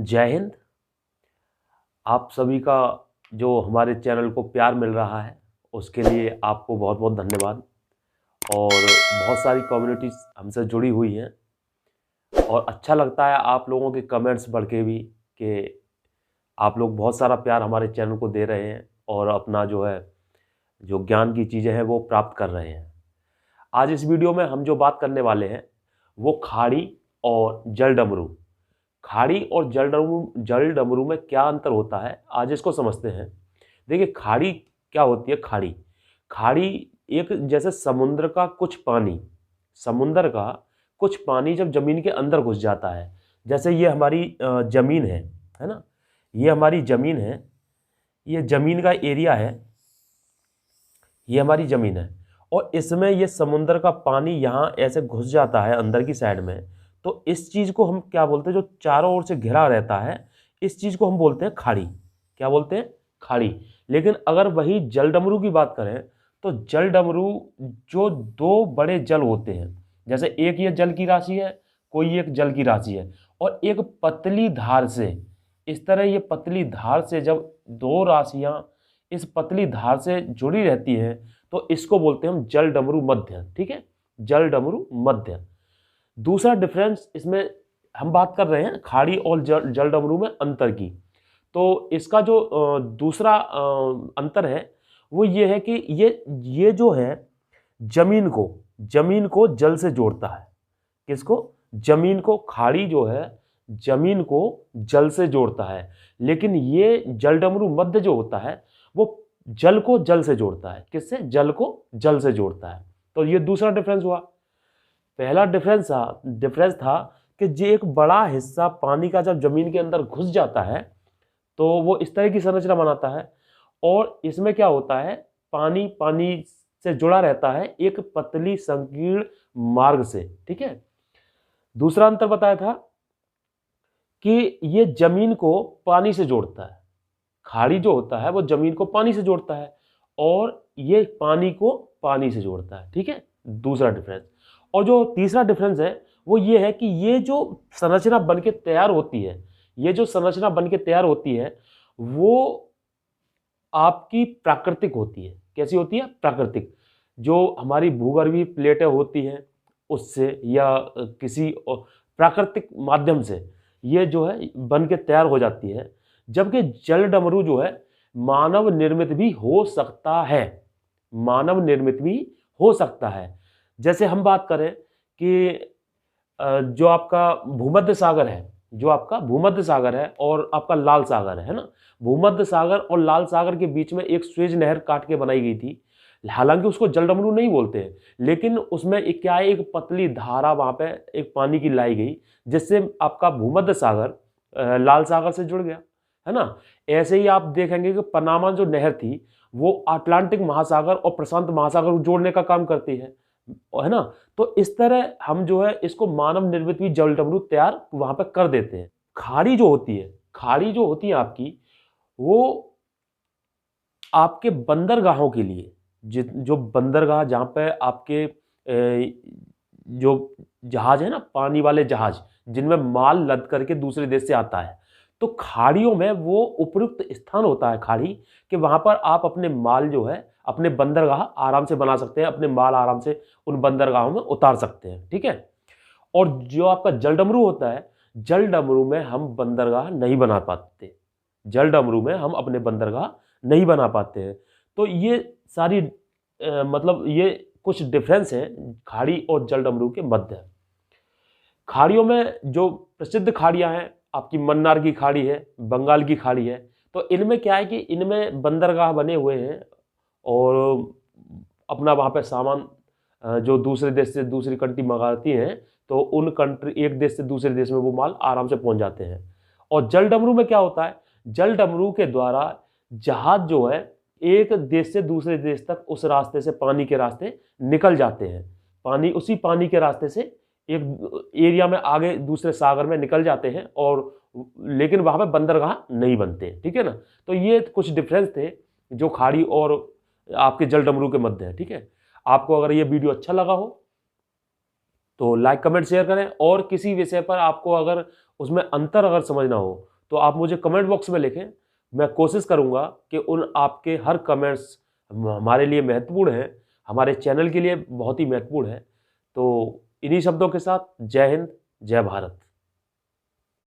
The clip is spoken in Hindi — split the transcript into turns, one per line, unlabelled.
जय हिंद। आप सभी का जो हमारे चैनल को प्यार मिल रहा है उसके लिए आपको बहुत बहुत धन्यवाद। और बहुत सारी कम्युनिटीज़ हमसे जुड़ी हुई हैं और अच्छा लगता है आप लोगों के कमेंट्स पढ़ के भी कि आप लोग बहुत सारा प्यार हमारे चैनल को दे रहे हैं और अपना जो ज्ञान की चीज़ें हैं वो प्राप्त कर रहे हैं। आज इस वीडियो में हम जो बात करने वाले हैं वो खाड़ी और जल डमरू। खाड़ी और जल डमरू में क्या अंतर होता है, आज इसको समझते हैं। देखिए, खाड़ी क्या होती है। खाड़ी खाड़ी एक जैसे समुद्र का कुछ पानी जब जमीन के अंदर घुस जाता है। जैसे ये हमारी जमीन है ना। ये हमारी जमीन है, ये जमीन का एरिया है, ये हमारी जमीन है और इसमें ये समुद्र का पानी यहाँ ऐसे घुस जाता है अंदर की साइड में। तो इस चीज़ को हम क्या बोलते हैं, जो चारों ओर से घिरा रहता है, इस चीज़ को हम बोलते हैं खाड़ी। क्या बोलते हैं? खाड़ी। लेकिन अगर वही जल डमरू की बात करें तो जल डमरू जो दो बड़े जल होते हैं, जैसे एक ये जल की राशि है, कोई एक जल की राशि है, और एक पतली धार से, इस तरह ये पतली धार से जब दो राशियां इस पतली धार से जुड़ी रहती है तो इसको बोलते हैं हम जल डमरू मध्य। ठीक है, जल डमरू मध्य। दूसरा डिफरेंस इसमें हम बात कर रहे हैं खाड़ी और जल डमरू में अंतर की। तो इसका जो दूसरा अंतर है वो ये है कि ये जो है जमीन को जल से जोड़ता है। किसको? जमीन को। खाड़ी जो है जमीन को जल से जोड़ता है, लेकिन ये जल डमरू मध्य जो होता है वो जल को जल से जोड़ता है। किससे? जल को जल से जोड़ता है। तो ये दूसरा डिफरेंस हुआ। पहला डिफरेंस था कि जो एक बड़ा हिस्सा पानी का जब जमीन के अंदर घुस जाता है तो वो इस तरह की संरचना बनाता है, और इसमें क्या होता है, पानी से जुड़ा रहता है एक पतली संकीर्ण मार्ग से। ठीक है। दूसरा अंतर बताया था कि ये जमीन को पानी से जोड़ता है। खाड़ी जो होता है वो जमीन को पानी से जोड़ता है और ये पानी को पानी से जोड़ता है। ठीक है, दूसरा डिफरेंस। और जो तीसरा डिफरेंस है वो ये है कि ये जो संरचना बनके तैयार होती है, वो आपकी प्राकृतिक होती है। कैसी होती है? प्राकृतिक। जो हमारी भूगर्भीय प्लेटें होती हैं उससे या किसी प्राकृतिक माध्यम से ये जो है बन के तैयार हो जाती है। जबकि जल डमरू जो है मानव निर्मित भी हो सकता है। जैसे हम बात करें कि जो आपका भूमध्य सागर है और आपका लाल सागर है ना। भूमध्य सागर और लाल सागर के बीच में एक स्वेज नहर काट के बनाई गई थी। हालांकि उसको जल डमरू नहीं बोलते हैं, लेकिन उसमें एक क्या है, एक पतली धारा वहां पे एक पानी की लाई गई, जिससे आपका भूमध्य सागर लाल सागर से जुड़ गया, है ना। ऐसे ही आप देखेंगे कि पनामा जो नहर थी वो अटलांटिक महासागर और प्रशांत महासागर को जोड़ने का काम करती है ना। तो इस तरह हम जो है इसको मानव निर्मित भी जल डमरू तैयार वहां पर कर देते हैं। खाड़ी जो होती है आपकी, वो आपके बंदरगाहों के लिए, जो बंदरगाह जहां पे आपके जो जहाज है ना, पानी वाले जहाज जिनमें माल लद करके दूसरे देश से आता है, तो खाड़ियों में वो उपयुक्त स्थान होता है खाड़ी, कि वहां पर आप अपने माल जो है अपने बंदरगाह आराम से बना सकते हैं, अपने माल आराम से उन बंदरगाहों में उतार सकते हैं। ठीक है। और जो आपका जल डमरू होता है, जल डमरू में हम बंदरगाह नहीं बना पाते। अपने बंदरगाह नहीं बना पाते हैं। तो ये सारी मतलब ये कुछ डिफरेंस है खाड़ी और जल डमरू के मध्य। खाड़ियों में जो प्रसिद्ध खाड़ियां हैं, आपकी मन्नार की खाड़ी है, बंगाल की खाड़ी है। तो इनमें क्या है कि इनमें बंदरगाह बने हुए हैं और अपना वहाँ पे सामान जो दूसरे देश से दूसरी कंट्री मंगाती हैं, तो उन कंट्री एक देश से दूसरे देश में वो माल आराम से पहुंच जाते हैं। और जल डमरू में क्या होता है, जल डमरू के द्वारा जहाज जो है एक देश से दूसरे देश तक उस रास्ते से, पानी के रास्ते निकल जाते हैं। उसी पानी के रास्ते से एक एरिया में आगे दूसरे सागर में निकल जाते हैं, और लेकिन वहां पे बंदरगाह नहीं बनते। ठीक है ना। तो ये कुछ डिफरेंस थे जो खाड़ी और आपके जल डमरू के मध्य है। ठीक है। आपको अगर ये वीडियो अच्छा लगा हो तो लाइक कमेंट शेयर करें, और किसी विषय पर आपको अगर उसमें अंतर अगर समझना हो तो आप मुझे कमेंट बॉक्स में लिखें। मैं कोशिश करूंगा कि उन आपके हर कमेंट्स हमारे लिए महत्वपूर्ण हैं, हमारे चैनल के लिए बहुत ही महत्वपूर्ण है। तो इन्हीं शब्दों के साथ जय हिंद, जय भारत।